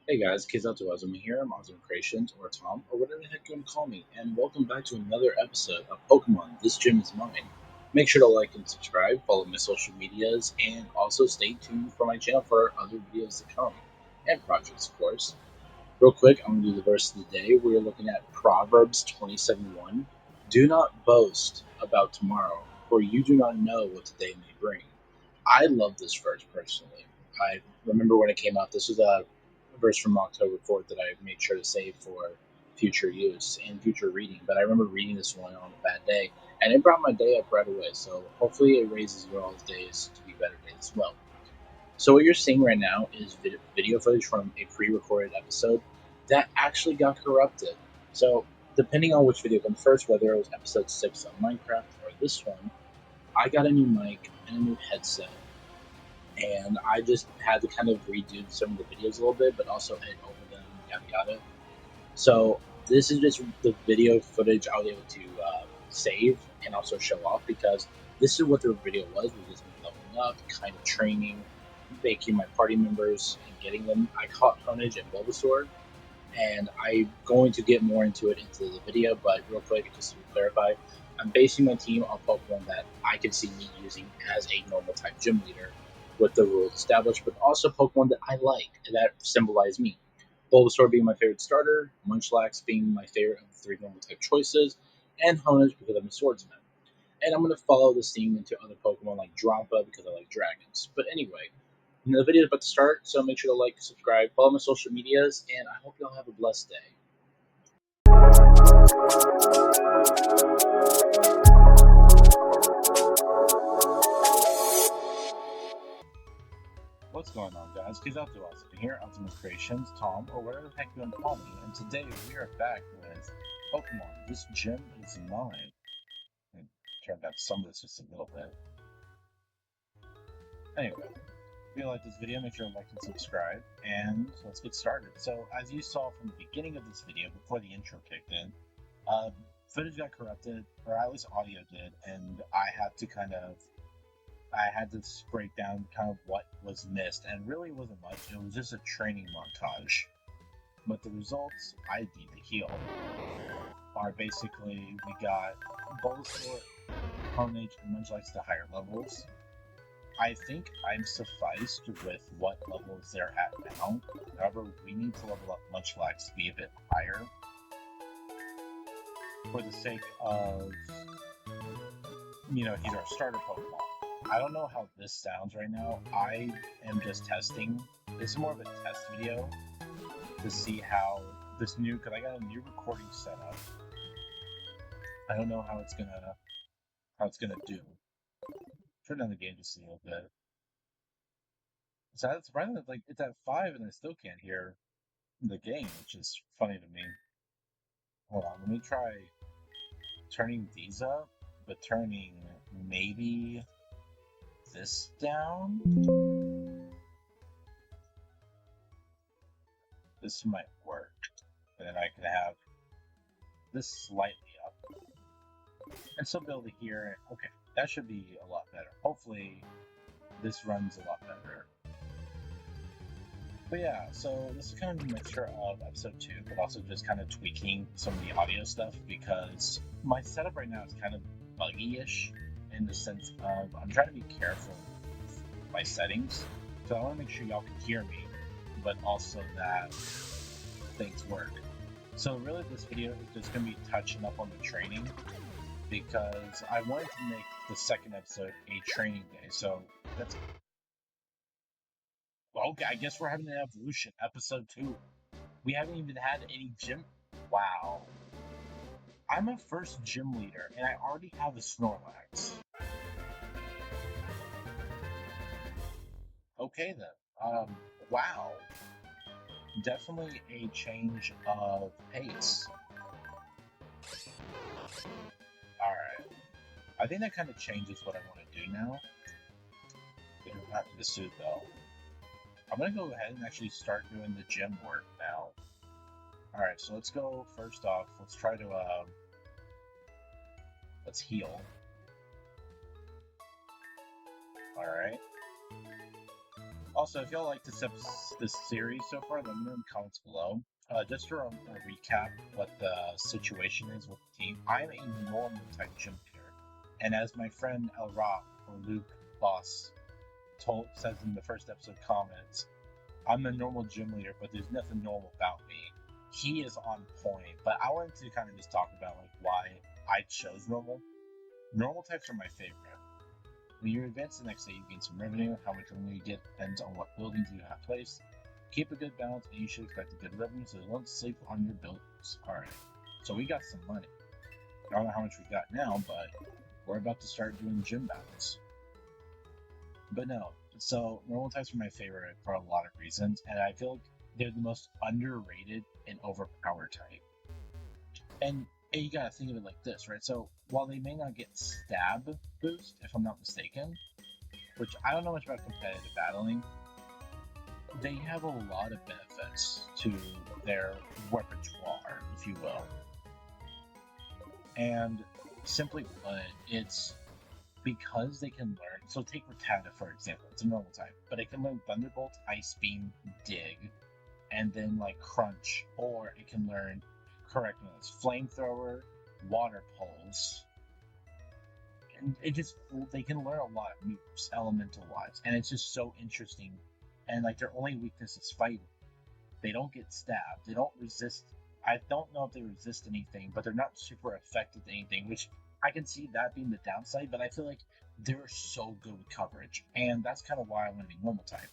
Hey guys, KayzatoAzuma here. I'm Azuma.Creations, or Tom, or whatever the heck you want to call me, and welcome back to another episode of Pokemon This Gym is Mine. Make sure to like and subscribe, follow my social medias, and also stay tuned for my channel for other videos to come, and projects, of course. Real quick, I'm going to do the verse of the day. We're looking at Proverbs 27:1. Do not boast about tomorrow, for you do not know what the day may bring. I love this verse personally. I remember when it came out, this was a verse from October 4th that I made sure to save for future use and future reading. But I remember reading this one on a bad day, and it brought my day up right away. So hopefully it raises your all's days to be better days as well. So what you're seeing right now is video footage from a pre-recorded episode that actually got corrupted. So depending on which video comes first, whether it was episode 6 of Minecraft or this one, I got a new mic and a new headset, and I just had to kind of redo some of the videos a little bit, but also edit over them, yada yada. So this is just the video footage I was able to save and also show off, because this is what the video was. We just been leveling up, kind of training, making my party members and getting them. I caught Honage and Bulbasaur, and I'm going to get more into it into the video, but real quick, just to clarify, I'm basing my team on Pokemon that I can see me using as a normal type gym leader with the rules established, but also Pokemon that I like that symbolize me. Bulbasaur being my favorite starter, Munchlax being my favorite of the three normal type choices, and Honage because I'm a swordsman. And I'm going to follow this theme into other Pokemon like Drampa because I like dragons. But anyway, the video is about to start, so make sure to like, subscribe, follow my social medias, and I hope y'all have a blessed day. What's going on, guys? KayzatoAzuma here, Azuma.Creations, Tom, or whatever the heck you want to call me, and today we are back with Pokemon This Gym is Mine. And turn down some of this just a little bit. Anyway, if you like this video, make sure to like and subscribe, and let's get started. So, as you saw from the beginning of this video, before the intro kicked in, footage got corrupted, or at least audio did, and I had to break down kind of what was missed, and really wasn't much. It was just a training montage. But the results I need to heal are basically we got Bulbasaur, Honage, and Munchlax to higher levels. I think I'm sufficed with what levels they're at now. However, we need to level up Munchlax to be a bit higher for the sake of, he's our starter Pokemon. I don't know how this sounds right now. I am just testing. This is more of a test video to see how this new, because I got a new recording setup. I don't know how it's gonna do. Turn down the game just a little bit. So that's surprising that it's at 5 and I still can't hear the game, which is funny to me. Hold on, let me try turning these up, but turning maybe this down. This might work. And then I can have this slightly up and still be able to hear it. Okay, that should be a lot better. Hopefully this runs a lot better. But yeah, so this is kind of a mixture of episode 2, but also just kind of tweaking some of the audio stuff, because my setup right now is kind of buggy-ish in the sense of I'm trying to be careful with my settings. So I want to make sure y'all can hear me, but also that things work. So really this video is just going to be touching up on the training, because I wanted to make the second episode a training day. So that's... Okay, I guess we're having an evolution, episode 2. We haven't even had any gym... Wow. I'm a first gym leader, and I already have a Snorlax. Okay then. Wow. Definitely a change of pace. Alright. I think that kind of changes what I want to do now. We don't have to suit though. I'm gonna go ahead and actually start doing the gym work now. Alright, so let's go first off. Let's try to, let's heal. Alright. Also, if y'all like this series so far, let me know in the comments below. Just for a recap, what the situation is with the team. I'm a normal type gym leader, and as my friend El Rock or Luke Boss says in the first episode comments, I'm a normal gym leader, but there's nothing normal about me. He is on point, but I wanted to kind of just talk about like why I chose normal. Normal types are my favorite. When you advance the next day, you gain some revenue. How much revenue you get depends on what buildings you have placed. Keep a good balance, and you should expect a good revenue, so don't sleep on your buildings. Alright, so we got some money. I don't know how much we got now, but we're about to start doing gym battles. But no, so normal types are my favorite for a lot of reasons, and I feel like they're the most underrated and overpowered type. And you gotta think of it like this, right? So while they may not get stab boost, if I'm not mistaken, which I don't know much about competitive battling, they have a lot of benefits to their repertoire, if you will. And simply put, it's because they can learn. So take Rattata for example, it's a normal type, but it can learn Thunderbolt, Ice Beam, Dig, and then like Crunch, or it can learn correctness, Flamethrower, Water Pulse, and they can learn a lot of moves elemental wise, and it's just so interesting. And like their only weakness is fighting. They don't get stabbed, they don't resist. I don't know if they resist anything, but they're not super effective to anything, which I can see that being the downside, but I feel like they're so good with coverage, and that's kind of why I want to be normal type.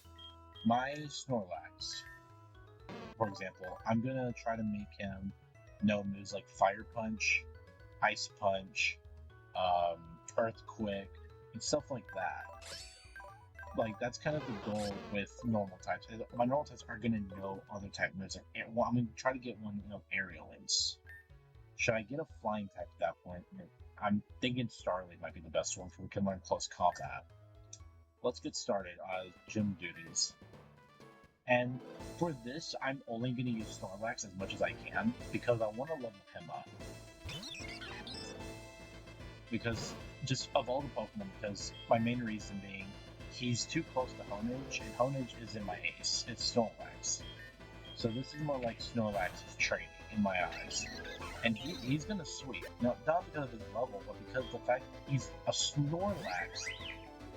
My Snorlax, for example, I'm gonna try to make him know moves like Fire Punch, Ice Punch, Earthquake, and stuff like that. Like, that's kind of the goal with normal types. My normal types are gonna know other type moves. Like, well, I'm gonna try to get one, Aerial Ace. Should I get a flying type at that point? I'm thinking Starly might be the best one, so we can learn close combat. Let's get started on gym duties. And for this, I'm only going to use Snorlax as much as I can, because I want to level him up. Because, just of all the Pokemon, because my main reason being, he's too close to Honedge, and Honedge is in my ace. It's Snorlax. So this is more like Snorlax's training, in my eyes. And he's going to sweep. Now, not because of his level, but because of the fact that he's a Snorlax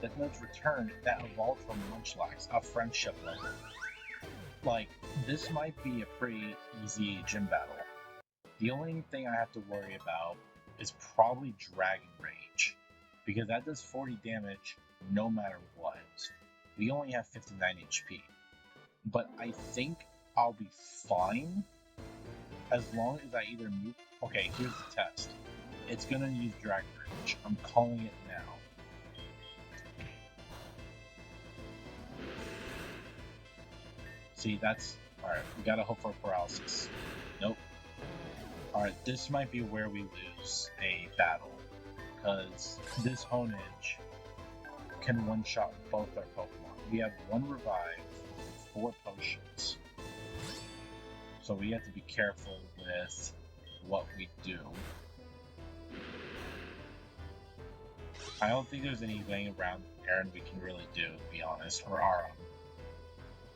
that knows Return that evolved from Munchlax, a friendship level. Like, this might be a pretty easy gym battle. The only thing I have to worry about is probably Dragon Rage, because that does 40 damage no matter what. We only have 59 HP. But I think I'll be fine as long as I either move... Okay, here's the test. It's gonna use Dragon Rage. I'm calling it now. See, that's... Alright, we gotta hope for paralysis. Nope. Alright, this might be where we lose a battle, because this Honedge can one-shot both our Pokemon. We have 1 revive, 4 potions. So we have to be careful with what we do. I don't think there's anything around Aaron we can really do, to be honest, or Aram.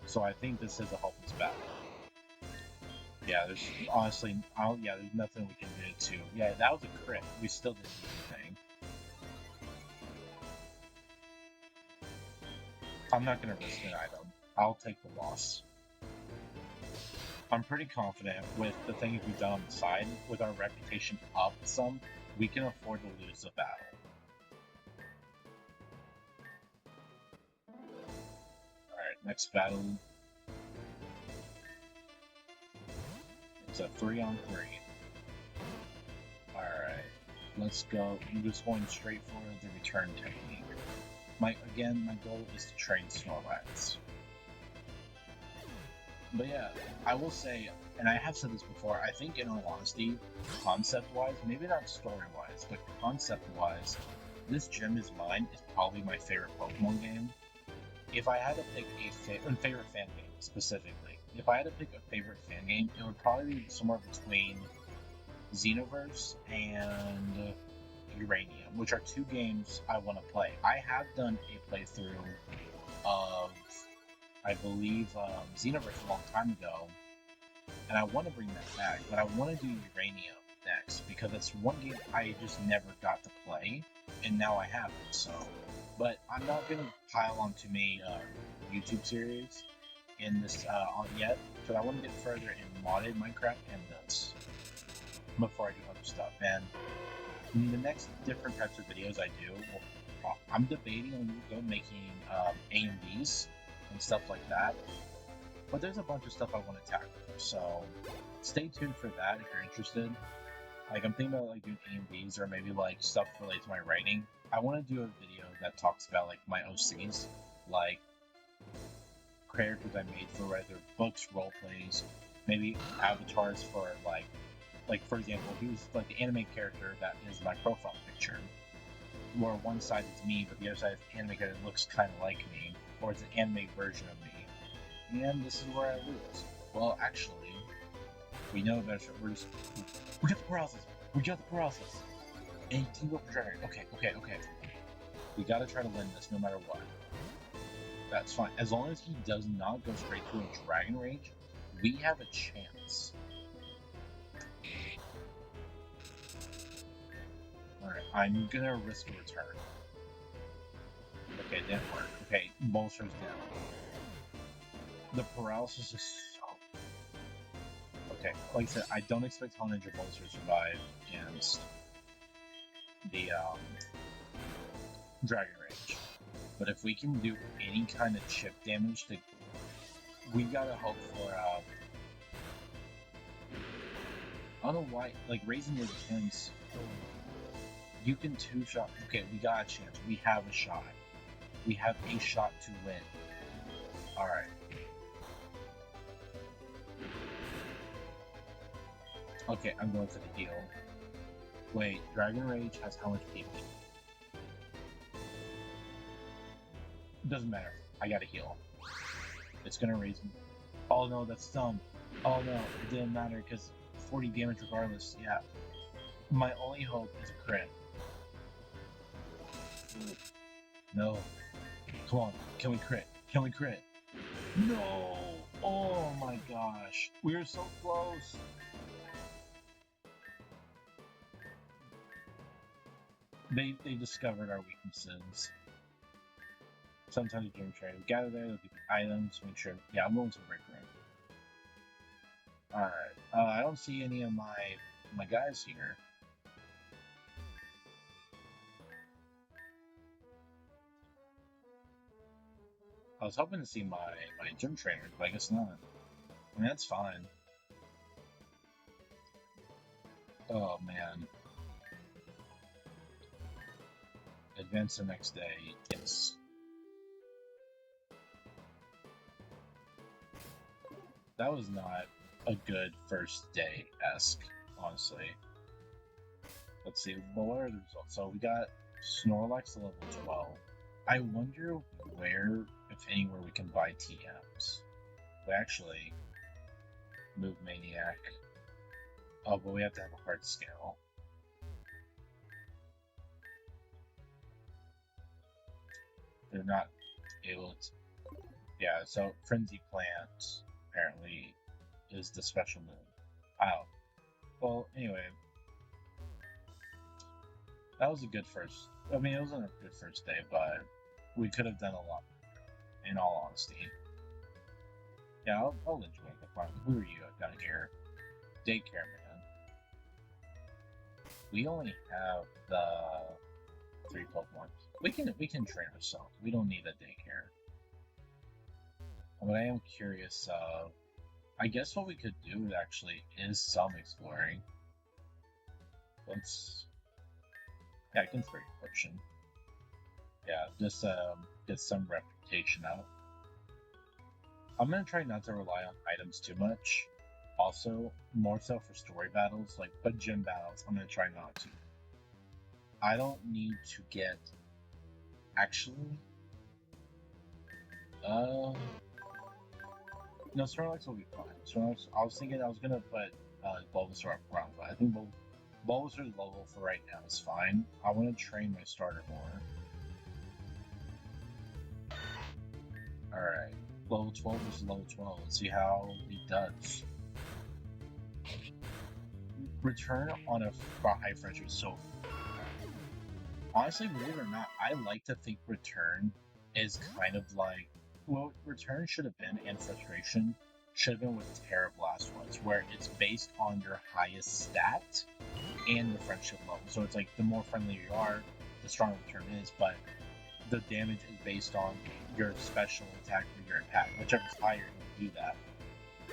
So I think this is a hopeless battle. Yeah, there's honestly, there's nothing we can do to... Yeah, that was a crit. We still didn't do anything. I'm not going to risk an item. I'll take the loss. I'm pretty confident with the things we've done on the side, with our reputation up some, we can afford to lose the battle. Alright, next battle. It's a 3-on-3. Alright, let's go. I'm just going straight for the return technique. My goal is to train Snorlax. But yeah, I will say, and I have said this before, I think in all honesty, concept-wise, maybe not story-wise, but concept-wise, this Gym Is Mine is probably my favorite Pokemon game. If I had to pick a favorite fan game, specifically, if I had to pick a favorite fan game, it would probably be somewhere between Xenoverse and Uranium, which are 2 games I want to play. I have done a playthrough of I believe, Xenoverse a long time ago, and I want to bring that back, but I want to do Uranium next, because it's one game I just never got to play, and now I have it, so... But I'm not going to pile on too many YouTube series in this on yet, because I want to get further in modded Minecraft and this before I do other stuff. And the next different types of videos I do, I'm debating on making AMVs and stuff like that. But there's a bunch of stuff I want to tackle, so stay tuned for that if you're interested. Like, I'm thinking about like doing AMVs or maybe like stuff related to my writing. I want to do a video that talks about like my OCs, like characters I made for either books, role plays, maybe avatars for like for example, he was like the anime character that is my profile picture, where one side is me, but the other side is the anime character that looks kind of like me, or it's an anime version of me. And this is where I lose. Well, actually, we know better. We got the paralysis. We got the paralysis. And team up for dragon. Okay. We gotta try to win this no matter what. That's fine. As long as he does not go straight to a dragon rage, we have a chance. Alright, I'm gonna risk a return. Okay, it didn't work. Okay, Bolster's down. The paralysis is so... Okay, like I said, I don't expect Ninja Bolster to survive against the Dragon Rage. But if we can do any kind of chip damage, we gotta hope for I don't know why, like, raising your defense, you can two-shot. Okay, we got a chance. We have a shot. We have a shot to win. Alright. Okay, I'm going for the heal. Wait, Dragon Rage has how much PP? Doesn't matter. I gotta heal. It's gonna raise me. Oh no, that's dumb. Oh no, it didn't matter because 40 damage regardless. Yeah. My only hope is a crit. No. Come on. Can we crit? Can we crit? No! Oh my gosh. We were so close. They discovered our weaknesses. Sometimes during trade, we gather there, look at the items, make sure. Yeah, I'm going to the break room. Alright. I don't see any of my guys here. I was hoping to see my gym trainer, but I guess not. I mean, that's fine. Oh man. Advance the next day, yes. That was not a good first day-esque, honestly. Let's see, what are the results? So we got Snorlax level 12. I wonder where, if anywhere, we can buy TMs. We actually move Maniac. Oh, but we have to have a hard scale. They're not able to... Yeah, so Frenzy Plant, apparently, is the special move. Oh. Well, anyway. That was a good first... I mean, it wasn't a good first day, but we could have done a lot more, in all honesty. Yeah, I'll enjoy the fun. Who are you down here? Daycare man. We only have the 3 Pokemon. We can train ourselves. We don't need a daycare. But I am curious. I guess what we could do actually is some exploring. Let's. Yeah, I can trade a potion. Yeah, just get some reputation out. I'm gonna try not to rely on items too much. Also, more so for story battles, but gym battles, I'm gonna try not to. I don't need to get... Actually... No, Snorlax will be fine. Snorlax, I was thinking I was gonna put Bulbasaur up front, but I think Bulbasaur's level for right now is fine. I want to train my starter more. Alright, level 12 versus level 12. Let's see how he does. Return on a high friendship is so... Honestly, believe it or not, I like to think Return is kind of like... Well, Return should have been, and Frustration should have been what Terra Blast was, where it's based on your highest stat and the friendship level. So it's like, the more friendly you are, the stronger Return is, but the damage is based on your special attack or your attack. Whichever's higher, you'll do that.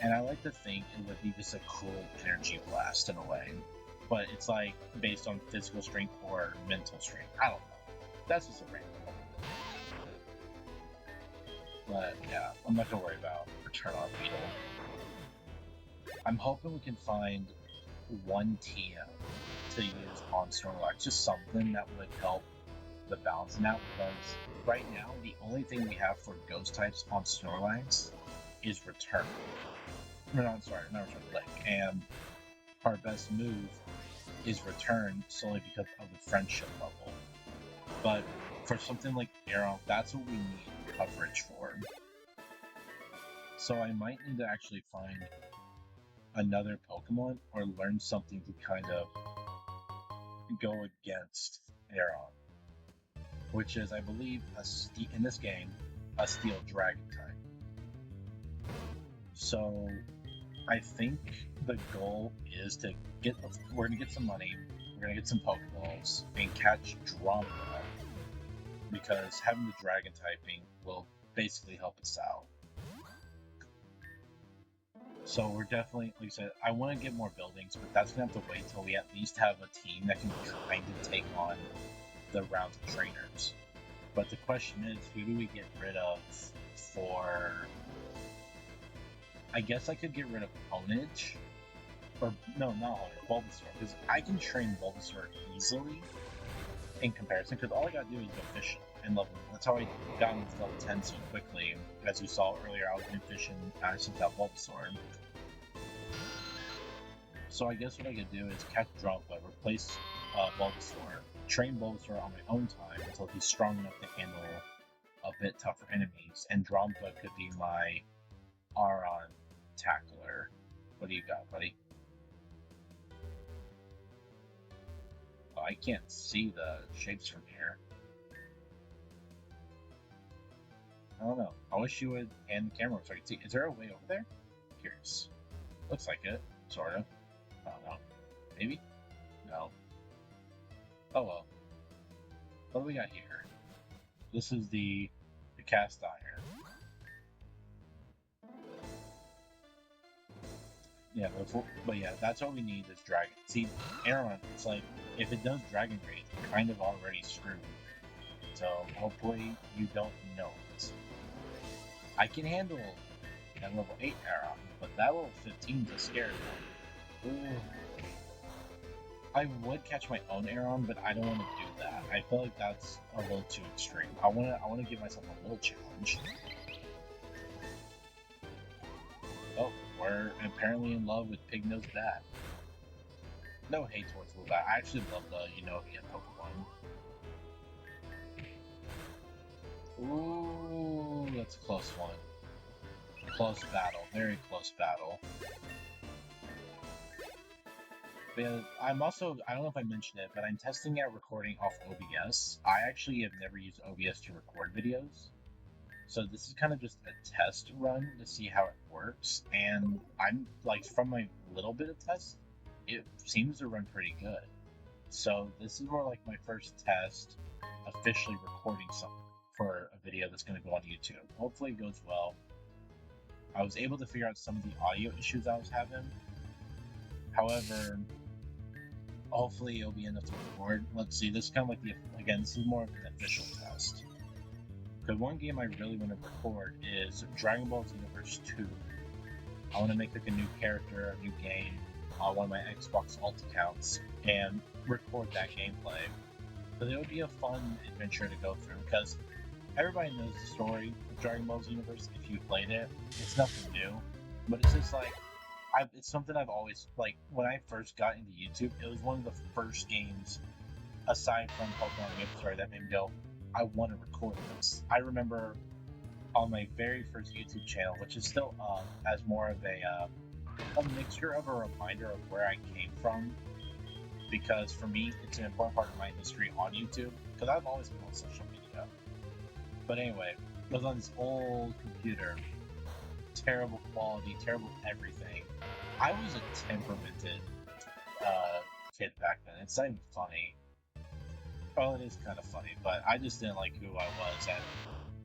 And I like to think it would be just a cool energy blast in a way. But it's like based on physical strength or mental strength. I don't know. That's just a random one. But yeah, I'm not gonna worry about Return on Beetle. I'm hoping we can find one TM to use on Snorlax. Just something that would help the balancing out, because right now the only thing we have for ghost types on Snorlax is Return. No, I'm sorry, not Return, Lick. And our best move is Return solely because of the friendship level. But for something like Arrow, that's what we need coverage for. So I might need to actually find another Pokemon or learn something to kind of go against Arrow, which is, I believe, in this game, a Steel Dragon type. So I think the goal is to we're gonna get some money, we're gonna get some Pokeballs, and catch Drama, because having the Dragon typing will basically help us out. So we're definitely, like I said, I want to get more buildings, but that's gonna have to wait till we at least have a team that can kind of take on the rounds of trainers. But the question is, who do we get rid of for... I guess I could get rid of Onage, or no, not Onage, Bulbasaur, because I can train Bulbasaur easily in comparison, because all I gotta do is go fishing and level. That's how I got into level 10 so quickly. As you saw earlier, I was going fishing and I sent out Bulbasaur. So I guess what I could do is catch Drumpa, replace Bulbasaur, train Bulbasaur on my own time until he's strong enough to handle a bit tougher enemies, and Drumpa could be my Aron tackler. What do you got, buddy? Oh, I can't see the shapes from here. I don't know. I wish you would hand the camera so I could see. Is there a way over there? Curious. Looks like it, sort of. I don't know. Maybe? No. Oh well. What do we got here? This is the cast iron. Yeah, but yeah, that's all we need is Dragon. See, Aaron, it's like, if it does Dragon Rage, we're kind of already screwed. So, hopefully you don't know it. I can handle that level 8 Aaron, but that level 15 is a scary one. Ooh. I would catch my own Aaron, but I don't want to do that. I feel like that's a little too extreme. I want to give myself a little challenge. Oh, we're apparently in love with Pig-Nosed Bat. No hate towards Little Bat. I actually love the Unovian Pokemon. Ooh, that's a close one. Close battle. Very close battle. But yeah, I'm also, I don't know if I mentioned it, but I'm testing out recording off OBS. I actually have never used OBS to record videos. So this is kind of just a test run to see how it works, and I'm like, from my little bit of test, it seems to run pretty good. So this is more like my first test officially recording something for a video that's going to go on YouTube. Hopefully it goes well. I was able to figure out some of the audio issues I was having. However, hopefully it'll be enough to record. Let's see, this is kind of like this is more of an official test. The one game I really want to record is Dragon Ball Xenoverse 2. I want to make like a new character, a new game on one of my Xbox alt accounts and record that gameplay. But it would be a fun adventure to go through, because everybody knows the story of Dragon Ball Xenoverse if you played it. It's nothing new, but it's just like, it's something I've always, like, when I first got into YouTube, it was one of the first games, aside from Pokemon Game Story, that made me go, I want to record this. I remember on my very first YouTube channel, which is still up, as more of a mixture of a reminder of where I came from. Because for me, it's an important part of my history on YouTube. Because I've always been on social media. But anyway, it was on this old computer. Terrible quality, terrible everything. I was a temperamented kid back then. It's not even funny. Well, it is kind of funny, but I just didn't like who I was. And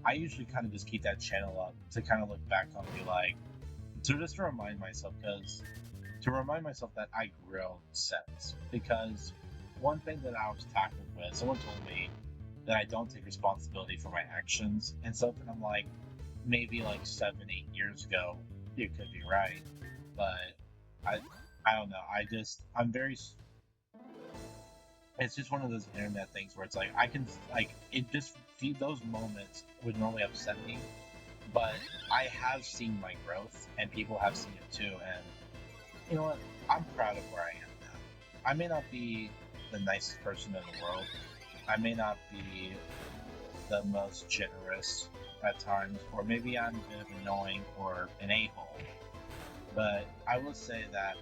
I usually kind of just keep that channel up to kind of look back on, and be like, to just remind myself, that I grew since. Because one thing that I was tackled with, someone told me that I don't take responsibility for my actions, and something I'm like, maybe like 7-8 years ago, you could be right, but I I don't know. I'm very. It's just one of those internet things where it's like I can like it just those moments would normally upset me, but I have seen my growth, and people have seen it too, and you know what? I'm proud of where I am now. I may not be the nicest person in the world. I may not be the most generous at times, or maybe I'm a bit of annoying or an a-hole. But I will say that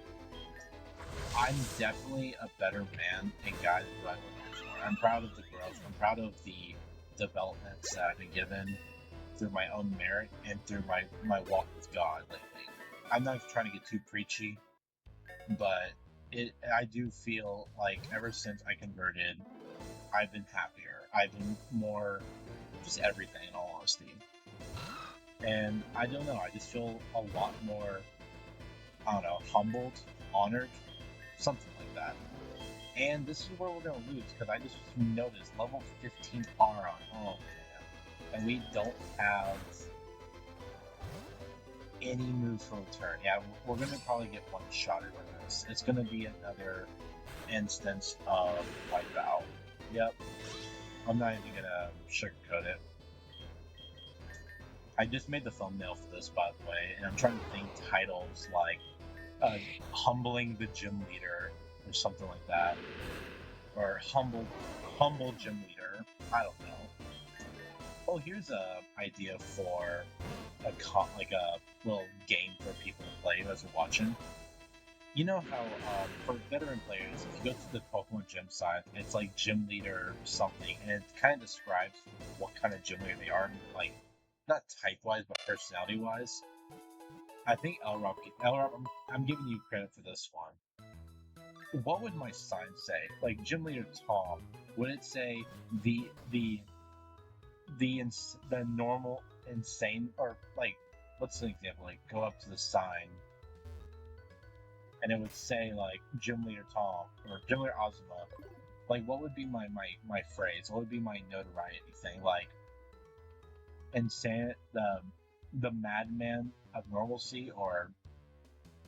I'm definitely a better man and guy than who I was before. I'm proud of the growth. I'm proud of the developments that I've been given through my own merit and through my walk with God lately. I'm not trying to get too preachy, but I do feel like ever since I converted, I've been happier. I've been more just everything, in all honesty. And I don't know, I just feel a lot more, I don't know, humbled, honored, something like that. And this is where we're going to lose, because I just noticed level 15 Aron. Oh, man. And we don't have any moves for return. Yeah, we're going to probably get one-shotted with this. It's going to be another instance of wipeout. Yep. I'm not even going to sugarcoat it. I just made the thumbnail for this, by the way, and I'm trying to think titles like Humbling the Gym Leader or something like that. Or Humble Gym Leader. I don't know. Oh, here's a idea for a little game for people to play as they're watching. You know how for veteran players, if you go to the Pokemon Gym site, it's like Gym Leader something, and it kind of describes what kind of gym leader they are, like not type-wise, but personality-wise. I think Elrob, I'm giving you credit for this one. What would my sign say? Like Gym Leader Tom, would it say the normal insane, or like what's an example? Like go up to the sign and it would say like Gym Leader Tom or Gym Leader Azuma. Like what would be my phrase? What would be my notoriety thing? Like insane, the madman of normalcy, or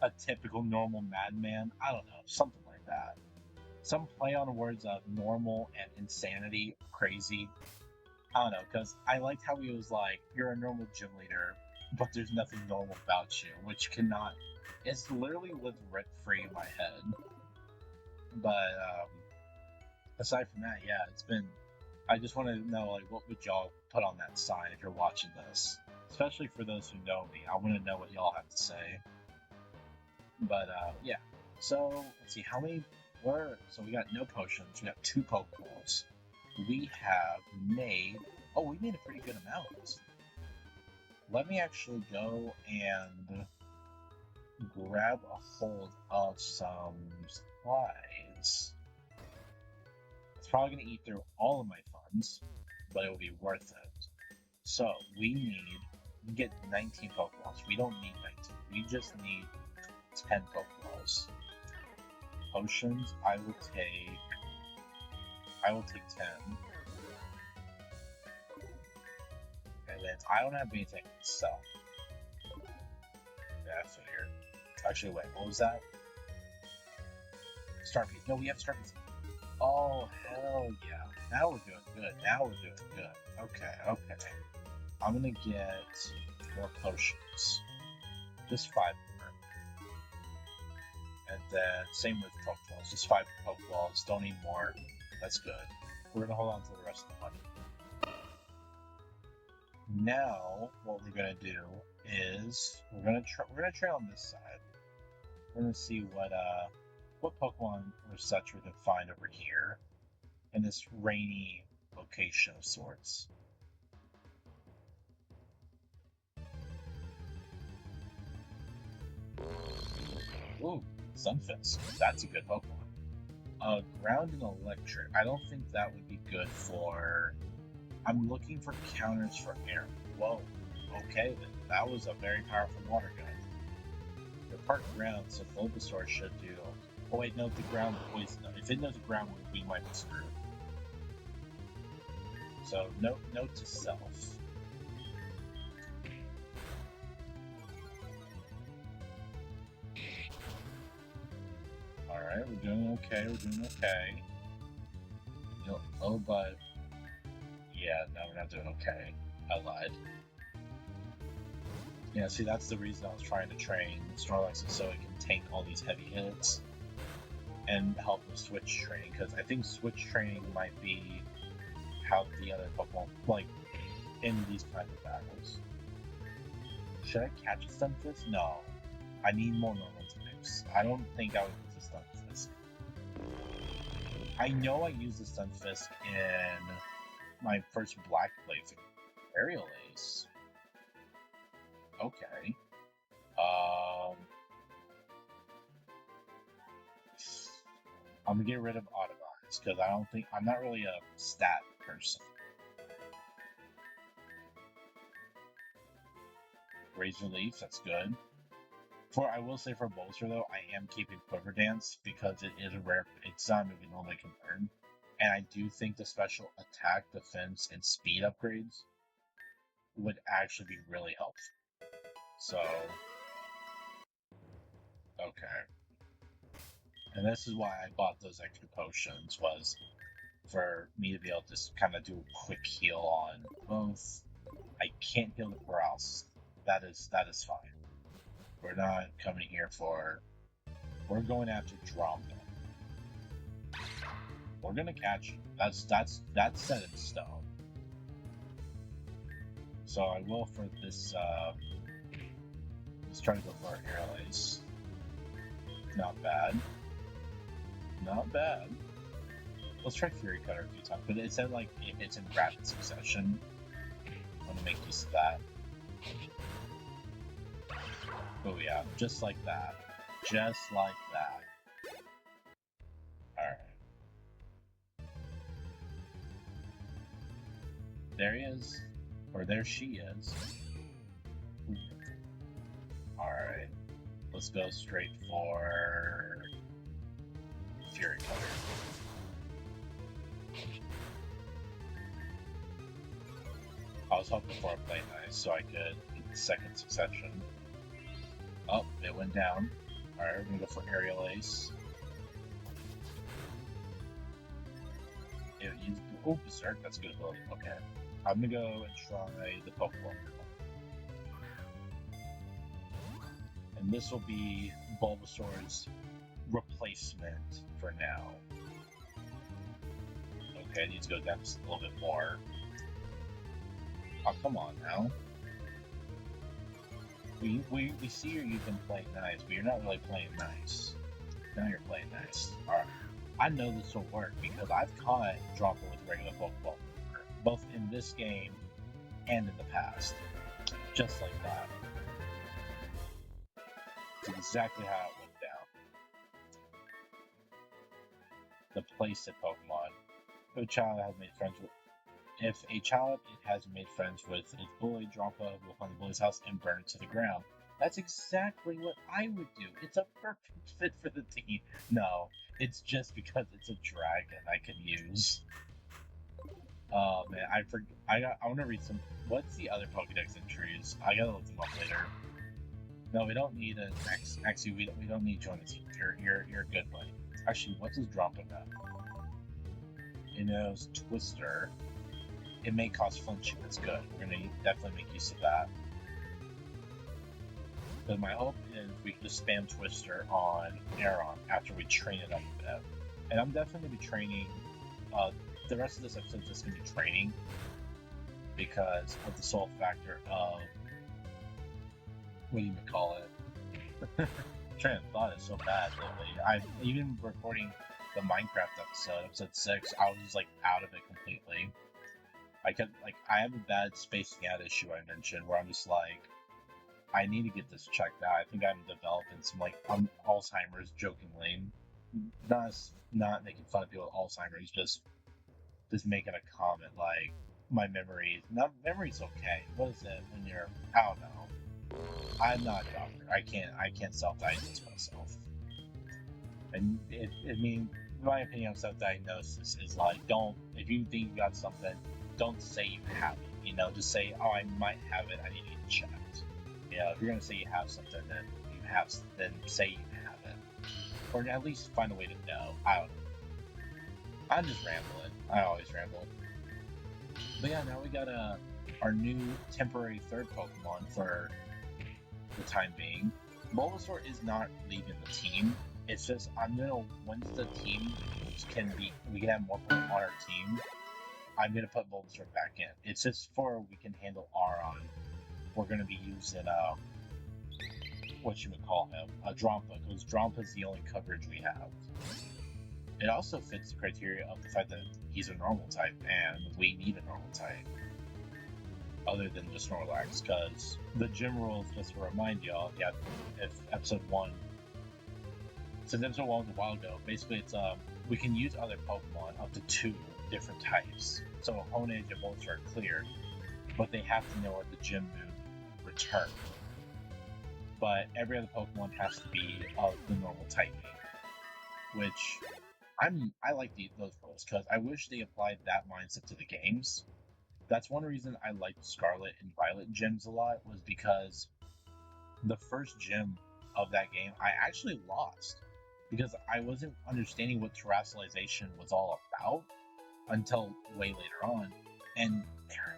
a typical normal madman? I don't know, something like that. Some play on words of normal and insanity, crazy. I don't know, because I liked how he was like, you're a normal gym leader, but there's nothing normal about you, which cannot. It's literally lived rent free in my head. But aside from that, yeah, it's been. I just want to know, like, what would y'all put on that sign if you're watching this? Especially for those who know me, I want to know what y'all have to say. But yeah. So let's see how many were. So we got no potions. We got 2 Pokeballs. We have made. Oh, we made a pretty good amount. Let me actually go and grab a hold of some supplies. It's probably going to eat through all of my funds, but it will be worth it. So we get 19 Pokeballs. We don't need 19. We just need 10 Pokeballs. Potions, I will take 10. And then I don't have anything to sell. Yeah, I figured. Actually, wait, what was that? Star Piece. No, we have Star Piece. Oh, hell yeah. Now we're doing good. Okay. I'm gonna get more potions. Just 5 more. And then, same with Pokeballs. Just 5 Pokeballs. Don't need more. That's good. We're gonna hold on to the rest of the money. Now, what we're gonna do is we're gonna try on this side. We're gonna see what Pokemon or such we can find over here in this rainy location of sorts. Ooh, Sunfisk. That's a good Pokemon. Ground and Electric. I don't think that would be good for. I'm looking for counters for air. Whoa. Okay then. That was a very powerful water gun. The part ground, so Bulbasaur should do. Oh wait, no, the ground poison. If it knows the ground, we might be screwed. So note to self. Alright, we're doing okay, Oh, but... Yeah, no, we're not doing okay. I lied. Yeah, see, that's the reason I was trying to train Snorlax, so it can tank all these heavy hits and help with switch training, because I think switch training might be how the other Pokemon, like, in these kinds of battles. Should I catch a Stunfisk? No. I need more normal types. I don't think I would use a Stunfisk. I know I used the Stunfisk in my first Black playthrough. Aerial Ace. Okay. I'm gonna get rid of Autobots because I'm not really a stat person. Razor Leaf, that's good. I will say for Bulbasaur though, I am keeping Quiver Dance because it is a rare. It's not a moving hold I can learn, and I do think the special attack, defense, and speed upgrades would actually be really helpful. So, okay. And this is why I bought those extra potions, was for me to be able to just kind of do a quick heal on both. I can't heal the paralysis. That is fine. We're not coming here for. We're going after Dromba. We're gonna catch you. That's set in stone. So I will for this. Let's try to go for our Aerial Ace. Not bad. Not bad. Let's try Fury Cutter a few times, but it said like it's in rapid succession. I'm gonna make use of that. Oh yeah, just like that. Just like that. Alright. There he is. Or there she is. Alright. Let's go straight for Fury Cutter. I was hoping for a play nice so I could get the second succession. Oh, it went down. Alright, we're gonna go for Aerial Ace. Oh, Berserk, that's good ability. Okay. I'm gonna go and try the Pokeball. And this will be Bulbasaur's replacement for now. Okay, it needs to go down just a little bit more. Oh, come on now. We see you've been playing nice, but you're not really playing nice. Now you're playing nice. Alright. I know this will work because I've caught Dropper with regular Pokeball, both in this game and in the past. Just like that. It's exactly how it went down. The playset Pokemon. If a child has made friends with its bully, Dropper will find the bully's house and burn it to the ground. That's exactly what I would do. It's a perfect fit for the team. No, it's just because it's a dragon I can use. Oh man, I want to read some. What's the other Pokedex entries? I gotta look them up later. No, we don't need an X. Actually, we don't need Jonas. You're good, buddy. Actually, what's his drop in that? It knows Twister. It may cause flinching. That's good. We're gonna definitely make use of that. But my hope is we can just spam Twister on Aeron after we train it up a bit. And I'm definitely gonna be training. The rest of this episode is just gonna be training. because of the sole factor of what do you call it? Train of thought is so bad lately. I'm even recording the Minecraft episode 6. I was just like out of it completely. I have a bad spacing out issue I mentioned where I'm just like, I need to get this checked out. I think I'm developing some Alzheimer's jokingly, not making fun of people with Alzheimer's, just making a comment like my memory's okay. What is it when you're, I don't know. I'm not a doctor. I can't self-diagnose myself. And in my opinion on self-diagnosis is like, if you think you got something, don't say you have it. Just say, oh, I might have it. I need to get checked. If you're gonna say you have something, then say you have it, or at least find a way to know. I don't know. I'm just rambling. I always ramble. But yeah, now we got our new temporary third Pokemon for the time being. Bulbasaur is not leaving the team. It's just once the team we can have more Pokemon on our team, I'm gonna put Bulbasaur back in. It's just for we can handle Aron. We're gonna be using Drampa, because Drampa's the only coverage we have. It also fits the criteria of the fact that he's a normal type, and we need a normal type. Other than just Snorlax, because the gym rules, just to remind y'all, since episode 1 was a while ago, basically it's we can use other Pokemon up to 2 different types. So Honedge and Bulbasaur are clear, but they have to know what the gym move return. But every other Pokemon has to be of the normal typing, which I like those rules because I wish they applied that mindset to the games. That's one reason I liked Scarlet and Violet gyms a lot, was because the first gym of that game I actually lost because I wasn't understanding what terrestrialization was all about until way later on. And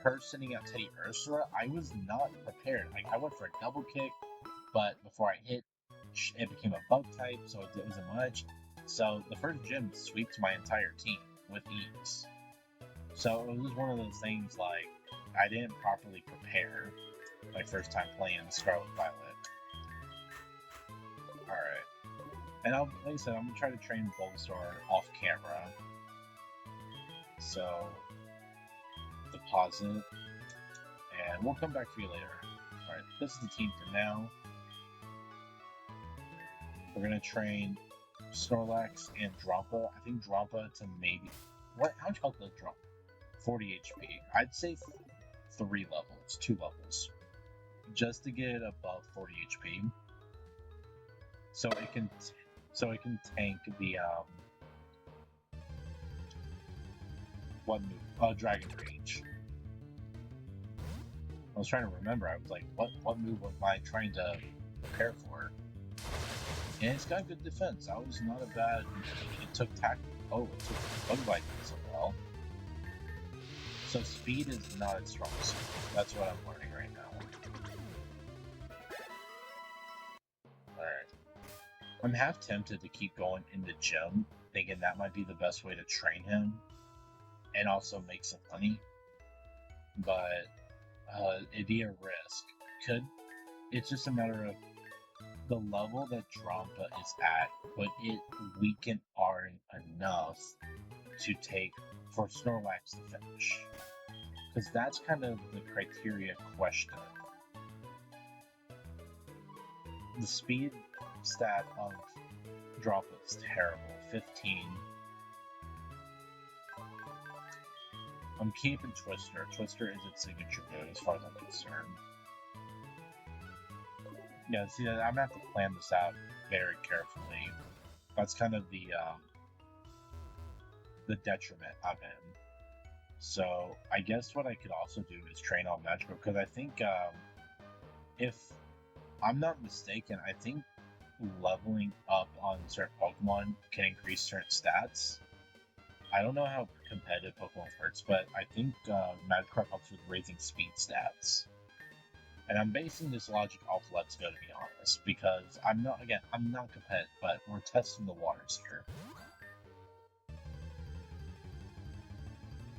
her sending out Teddy Ursa, I was not prepared. I went for a double kick, but before I hit, it became a bug type, so it wasn't much. So the first gym sweeps my entire team with ease. So it was one of those things like I didn't properly prepare my first time playing Scarlet Violet. Alright. And like I said, I'm gonna try to train Bulbasaur off camera. So deposit, and we'll come back for you later. Alright, this is the team for now. We're gonna train Snorlax and Drampa. I think Drampa to maybe how much health does Drampa? 40 HP. I'd say 2 levels, just to get above 40 HP, so it can tank the Dragon Rage. I was trying to remember. I was like, what move am I trying to prepare for? And it's got good defense. I was not a bad. It took Bug Bite so well. So speed is not its strong suit. That's what I'm learning right now. Alright. I'm half tempted to keep going in the gym, thinking that might be the best way to train him and also make some money. But it'd be a risk. It's just a matter of the level that Drampa is at, but it weaken Aron enough to take for Snorlax to finish. Because that's kind of the criteria question. The speed stat of Drampa is terrible. 15. I'm keeping Twister. Twister is its signature move as far as I'm concerned. Yeah, see, I'm gonna have to plan this out very carefully. That's kind of the detriment I'm in. So I guess what I could also do is train on Magikarp, because I think if I'm not mistaken, I think leveling up on certain Pokemon can increase certain stats. I don't know how competitive Pokemon works, but I think Magikarp helps with raising speed stats. And I'm basing this logic off Let's Go, to be honest, because I'm not competitive, but we're testing the waters here.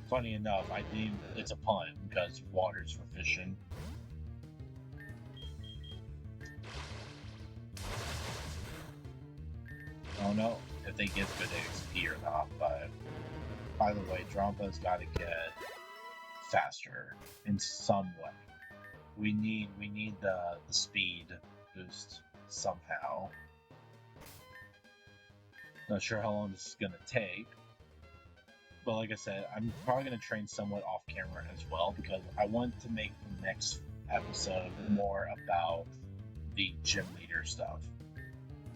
Funny enough, I deem it's a pun because water's for fishing. I don't know if they give good XP or not, but by the way, Drompa's got to get faster in some way. We need the speed boost somehow. Not sure how long this is gonna take, but like I said, I'm probably gonna train somewhat off camera as well because I want to make the next episode more about the gym leader stuff.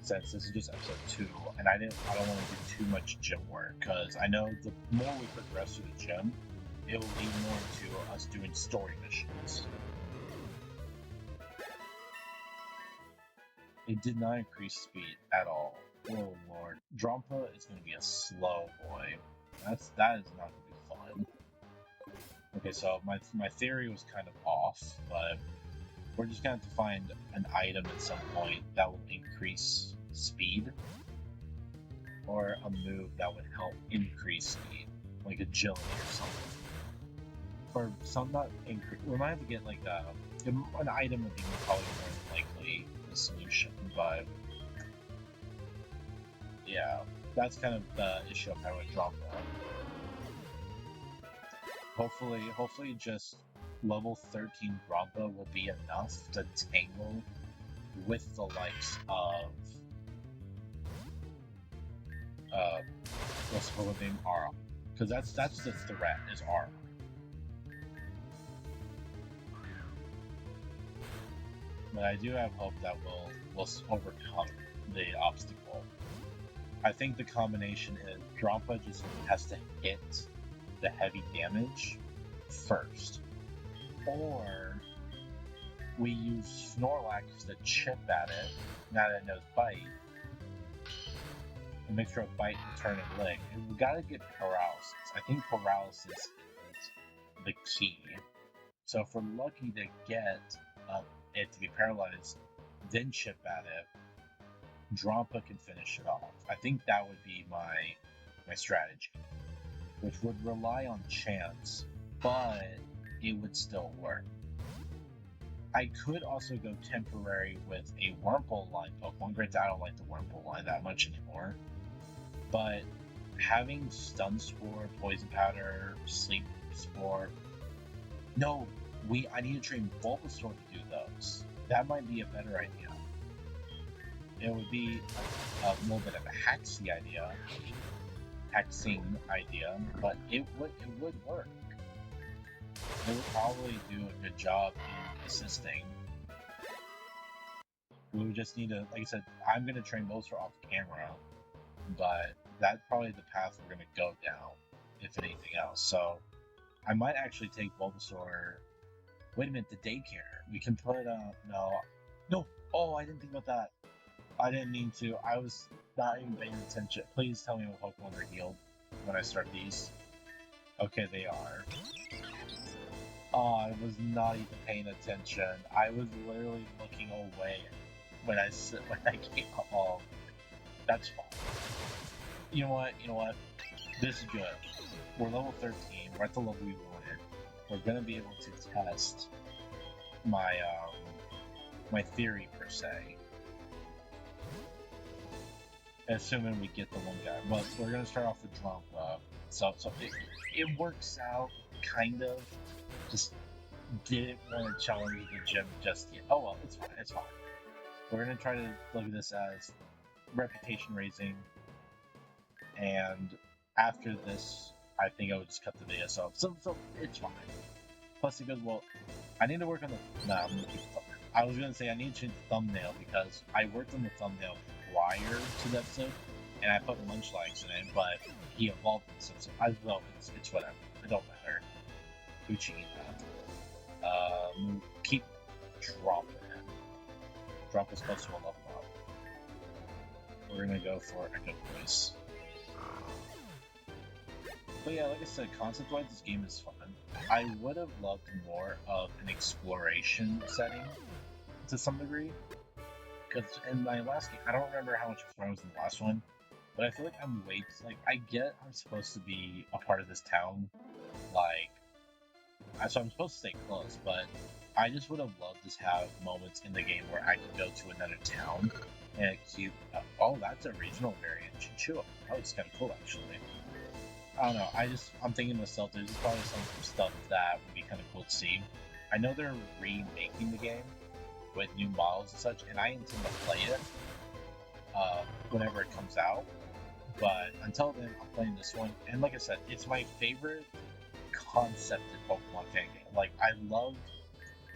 Since this is just episode 2, and I don't want to do too much gym work because I know the more we progress through the gym, it will lead more into us doing story missions. It did not increase speed at all. Oh lord, Drampa is going to be a slow boy. That is not going to be fun. Okay, so my theory was kind of off, but we're just going to have to find an item at some point that will increase speed, or a move that would help increase speed, like agility or something. Or some not increase. We might have to get like an item would be probably more than likely the solution, but yeah, that's kind of the issue I'm having with Drampa. Hopefully just level 13 Drampa will be enough to tangle with the likes of what's the full name, Ara, because that's the threat is Ara. But I do have hope that we'll overcome the obstacle. I think the combination is Drampa just has to hit the heavy damage first, or we use Snorlax to chip at it now that it knows Bite, and make sure a Bite can turn and lick. And we gotta get paralysis. I think paralysis is the key. So if we're lucky to get it to be paralyzed, then chip at it, Drampa can finish it off. I think that would be my strategy, which would rely on chance, but it would still work. I could also go temporary with a Wurmple line Pokemon. Granted, I don't like the Wurmple line that much anymore, but having Stun Spore, Poison Powder, Sleep Spore. No, I need to train Bulbasaur to do those. That might be a better idea. It would be a little bit of a hexing idea, but it would work. It would probably do a good job in assisting. We would just need to, like I said, I'm going to train Bulbasaur off camera, but that's probably the path we're going to go down, if anything else. So I might actually take Bulbasaur. Wait a minute, the daycare. We can put, no. Oh, I didn't think about that. I didn't mean to. I was not even paying attention. Please tell me what Pokemon are healed when I start these. Okay, they are. Oh, I was not even paying attention. I was literally looking away when I came up. Oh, that's fine. You know what? This is good. We're level 13. We're at the level we wanted. We're gonna be able to test my my theory per se. Assuming we get the one guy. But we're gonna start off with Drampa. So it works out kind of. Just didn't want to challenge the gym just yet. Oh well, it's fine. We're gonna try to look at this as reputation raising, and after this, I think I would just cut the video. So it's fine. Plus, he goes, well, I need to work on the. Nah, I'm gonna keep the thumbnail. I was gonna say I need to change the thumbnail because I worked on the thumbnail prior to the episode, and I put Munchlax in it, but he evolved it since. Well, it's whatever. It don't matter. Gucci that. Keep dropping it. Drop is close to a level up. We're gonna go for Echo Voice. But yeah, like I said, concept-wise, this game is fun. I would have loved more of an exploration setting to some degree. Because in my last game, I don't remember how much exploring was in the last one, but I feel like I'm I get I'm supposed to be a part of this town, like, so I'm supposed to stay close, but I just would have loved to have moments in the game where I could go to another town and keep. Oh, that's a regional variant. Chinchua. That looks kind of cool, actually. I don't know. I'm thinking to myself, there's probably some stuff that would be kind of cool to see. I know they're remaking the game with new models and such, and I intend to play it whenever it comes out. But until then, I'm playing this one, and like I said, it's my favorite concept in Pokemon fan game. Like, I love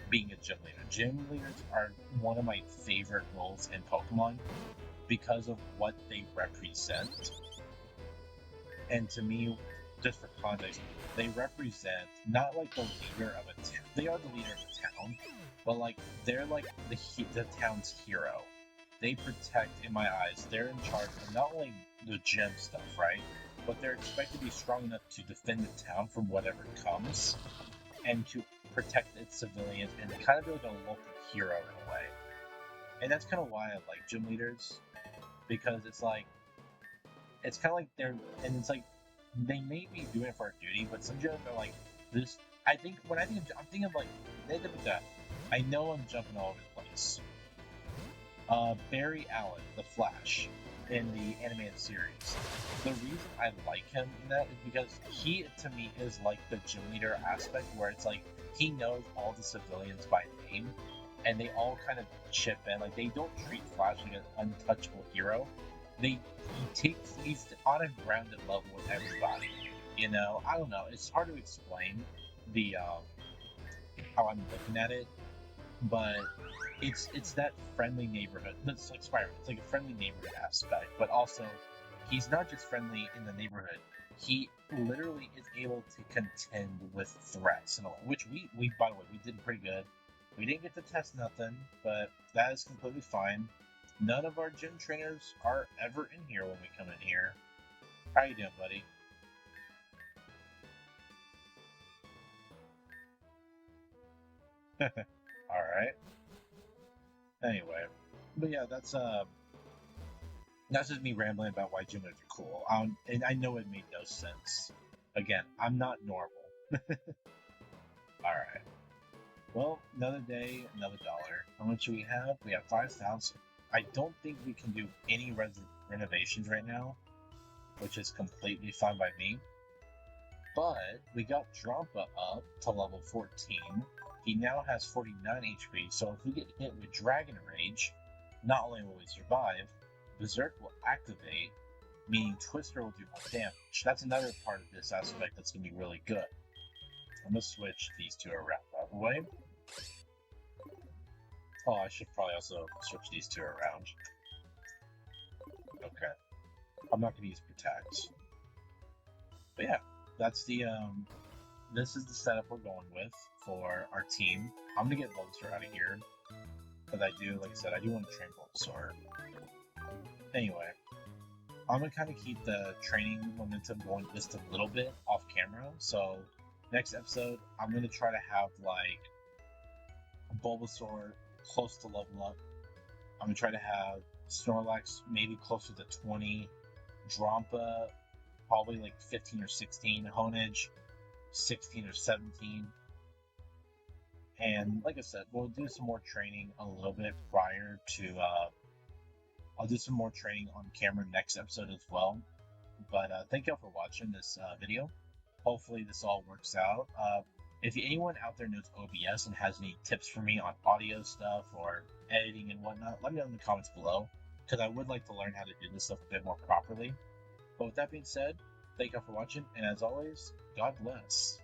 being a gym leader. Gym leaders are one of my favorite roles in Pokemon because of what they represent. And to me, just for context, they represent not like the leader of a town. They are the leader of the town, but like they're like the town's hero. They protect, in my eyes, they're in charge of not only the gym stuff, right? But they're expected to be strong enough to defend the town from whatever comes, and to protect its civilians, and kind of be like a local hero in a way. And that's kind of why I like gym leaders, because it's like, it's kind of like and it's like, they may be doing it for a duty, but some gyms are like, this, I'm thinking of like, I know I'm jumping all over the place. Barry Allen, the Flash, in the animated series. The reason I like him in that is because he, to me, is like the gym leader aspect, where it's like he knows all the civilians by name, and they all kind of chip in. Like, they don't treat Flash like an untouchable hero. He's on a grounded level with everybody. You know, I don't know. It's hard to explain the how I'm looking at it, but it's that friendly neighborhood. It's like Spider-Man. It's like a friendly neighborhood aspect, but also he's not just friendly in the neighborhood. He literally is able to contend with threats and all, which we by the way, we did pretty good. We didn't get to test nothing, but that is completely fine. None of our gym trainers are ever in here when we come in here. How you doing, buddy? All right. Anyway, but yeah, that's just me rambling about why gym leaders are cool. And I know it made no sense. Again, I'm not normal. All right. Well, another day, another dollar. How much do we have? We have 5,000. I don't think we can do any renovations right now, which is completely fine by me. But we got Drampa up to level 14. He now has 49 HP, so if we get hit with Dragon Rage, not only will we survive, Berserk will activate, meaning Twister will do more damage. That's another part of this aspect that's going to be really good. I'm going to switch these two around, by the way. Oh, I should probably also switch these two around. Okay. I'm not going to use Protect. But yeah, that's this is the setup we're going with for our team. I'm going to get Bulbasaur out of here, because like I said, I do want to train Bulbasaur. Anyway, I'm going to kind of keep the training momentum going just a little bit off camera, so next episode, I'm going to try to have, like, Bulbasaur close to level up. I'm going to try to have Snorlax maybe closer to 20, Drampa probably like 15 or 16, Honedge 16 or 17. And like I said, we'll do some more training a little bit prior to, I'll do some more training on camera next episode as well. But thank y'all for watching this video. Hopefully this all works out. If anyone out there knows OBS and has any tips for me on audio stuff or editing and whatnot, let me know in the comments below, because I would like to learn how to do this stuff a bit more properly. But with that being said, thank y'all for watching, and as always, God bless.